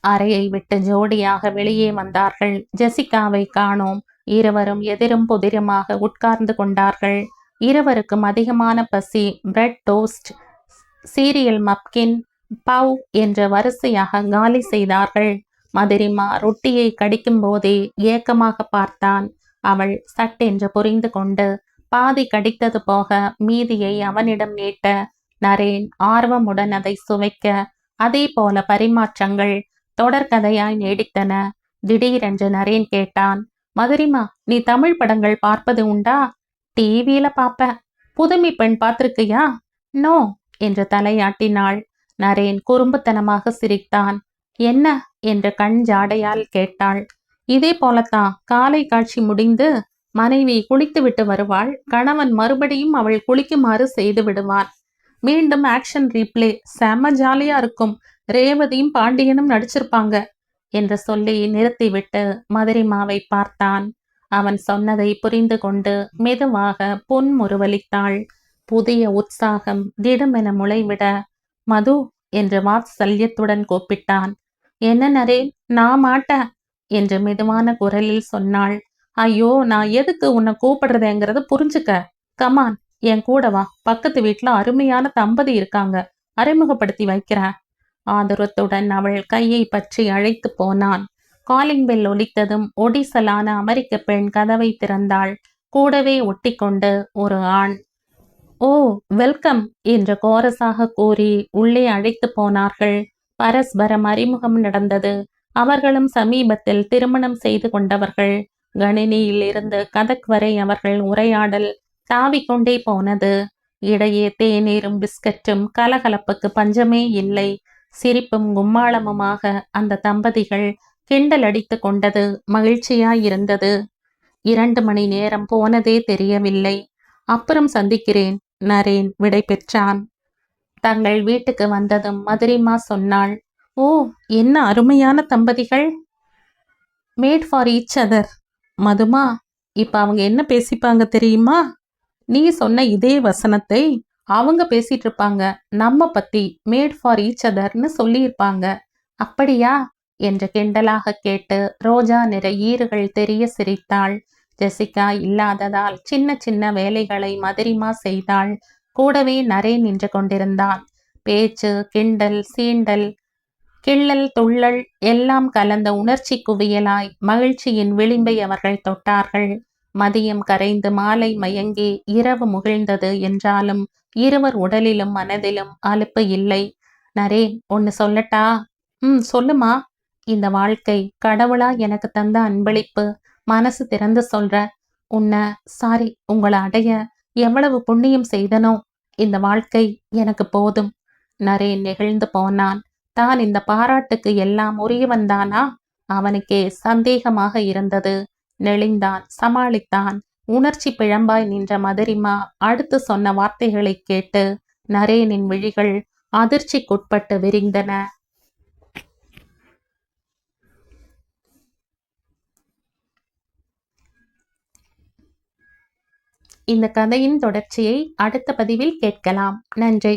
அறையை விட்டு ஜோடியாக வெளியே வந்தார்கள். ஜெசிகாவை காணோம். இருவரும் எதிரும் புதிருமாக உட்கார்ந்து கொண்டார்கள். இருவருக்கும் அதிகமான பசி. பிரெட் டோஸ்ட், சீரியல் மப்கின், பவ் என்ற வரிசையாக காலி செய்தார்கள். மதுரிமா ரொட்டியை கடிக்கும் போதே ஏக்கமாக பார்த்தான். அவள் சட்டென்று புரிந்து கொண்டு பாதி கடித்தது போக மீதியை அவனிடம் நீட்ட, நரேன் ஆர்வமுடன் அதை சுவைக்க, அதே போல பரிமாற்றங்கள் தொடர்கதையாய் நீடித்தன. திடீரென்று நரேன் கேட்டான், மதுரிமா, நீ தமிழ் படங்கள் பார்ப்பது உண்டா? டிவியில பாப்ப. புதுமை பெண் பார்த்திருக்கியா? நோ என்று தலையாட்டினாள். நரேன் குறும்புத்தனமாக சிரித்தான். என்ன என்று கண் ஜாடையால் கேட்டாள். இதே போலத்தான். காலை காட்சி முடிந்து மனைவி குளித்துவிட்டு வருவாள். கணவன் மறுபடியும் அவள் குளிக்குமாறு செய்து விடுவான். மீண்டும் ஆக்ஷன் ரீப்ளே. செம ஜாலியா இருக்கும். ரேவதியும் பாண்டியனும் நடிச்சிருப்பாங்க என்று சொல்லி நிறுத்திவிட்டு மதுரிமாவை பார்த்தான். அவன் சொன்னதை புரிந்து கொண்டு மெதுவாக புன்முறுவலித்தாள். புதிய உற்சாகம் திடுமென முளைவிட, மது என்று வாத்சல்யத்துடன் கூப்பிட்டான். என்ன நரேன், நான் மாட்ட என்று மெதுவான குரலில் சொன்னாள். ஐயோ, நான் எதுக்கு உன்னை கூப்பிடுறதுங்கிறத புரிஞ்சுக்க. கமான், என் கூட வா. பக்கத்து வீட்டுல அருமையான தம்பதி இருக்காங்க, அறிமுகப்படுத்தி வைக்கிறேன். ஆதரத்துடன் அவள் கையை பற்றி அழைத்து போனான். காலிங் பெல் ஒலித்ததும் ஒடிசலான அமெரிக்க பெண் கதவை திறந்தாள். கூடவே ஒட்டி கொண்டு ஒரு ஆண். ஓ வெல்கம் என்று கோரஸாக கூறி உள்ளே அழைத்து போனார்கள். பரஸ்பரம் அறிமுகம் நடந்தது. அவர்களும் சமீபத்தில் திருமணம் செய்து கொண்டவர்கள். கணினியில் இருந்து கதக் வரை அவர்கள் உரையாடல் தாவிக்கொண்டே போனது. இடையே தேநீரும் பிஸ்கட்டும், கலகலப்புக்கு பஞ்சமே இல்லை. சிரிப்பும் கும்மாளமுமாக அந்த தம்பதிகள் கிண்டல் அடித்து கொண்டது மகிழ்ச்சியாயிருந்தது. 2 மணி நேரம் போனதே தெரியவில்லை. அப்புறம் சந்திக்கிறேன், நரேன் விடை பெற்றான். தங்கள் வீட்டுக்கு வந்ததும் மதுரிமா சொன்னாள், ஓ என்ன அருமையான தம்பதிகள். Made for each other. மதுமா, இப்ப அவங்க என்ன பேசிப்பாங்க தெரியுமா? நீ சொன்ன இதே வசனத்தை அவங்க பேசிட்டு இருப்பாங்க. நம்ம பத்தி மேட் ஃபார் ஈச் அதர்னு சொல்லியிருப்பாங்க. அப்படியா என்று கிண்டலாக கேட்டு ரோஜா நிற ஈறுகள் தெரிய சிரித்தாள். ஜெசிகா இல்லாததால் சின்ன சின்ன வேலைகளை மதுரிமா செய்தாள். கூடவே நரேன் நின்று கொண்டிருந்தான். பேச்சு, கிண்டல், சீண்டல், கிள்ளல், துள்ளல் எல்லாம் கலந்த உணர்ச்சி குவியலாய் மகிழ்ச்சியின் விளிம்பை அவர்கள் தொட்டார்கள். மதியம் கரைந்து மாலை மயங்கி இரவு முகிழ்ந்தது என்றாலும் இருவர் உடலிலும் மனதிலும் அலுப்பு இல்லை. நரேன், ஒன்னு சொல்லட்டா? சொல்லுமா. இந்த வாழ்க்கை கடவுளா எனக்கு தந்த அன்பளிப்பு. மனசு திறந்து சொல்ற. உங்களை அடைய எவ்வளவு புண்ணியம் செய்தனோ. இந்த வாழ்க்கை எனக்கு போதும். நரேன் நெகிழ்ந்து போனான். தான் இந்த பாராட்டுக்கு எல்லாம் உரியவன்தானா? அவனுக்கே சந்தேகமாக இருந்தது. நெளிந்தான், சமாளித்தான். உணர்ச்சி பிழம்பாய் நின்ற மதுரிமா அடுத்து சொன்ன வார்த்தைகளை கேட்டு நரேனின் விழிகள் அதிர்ச்சிக்குட்பட்டு விரிந்தன. இந்த கதையின் தொடர்ச்சியை அடுத்த பதிவில் கேட்கலாம். நன்றி.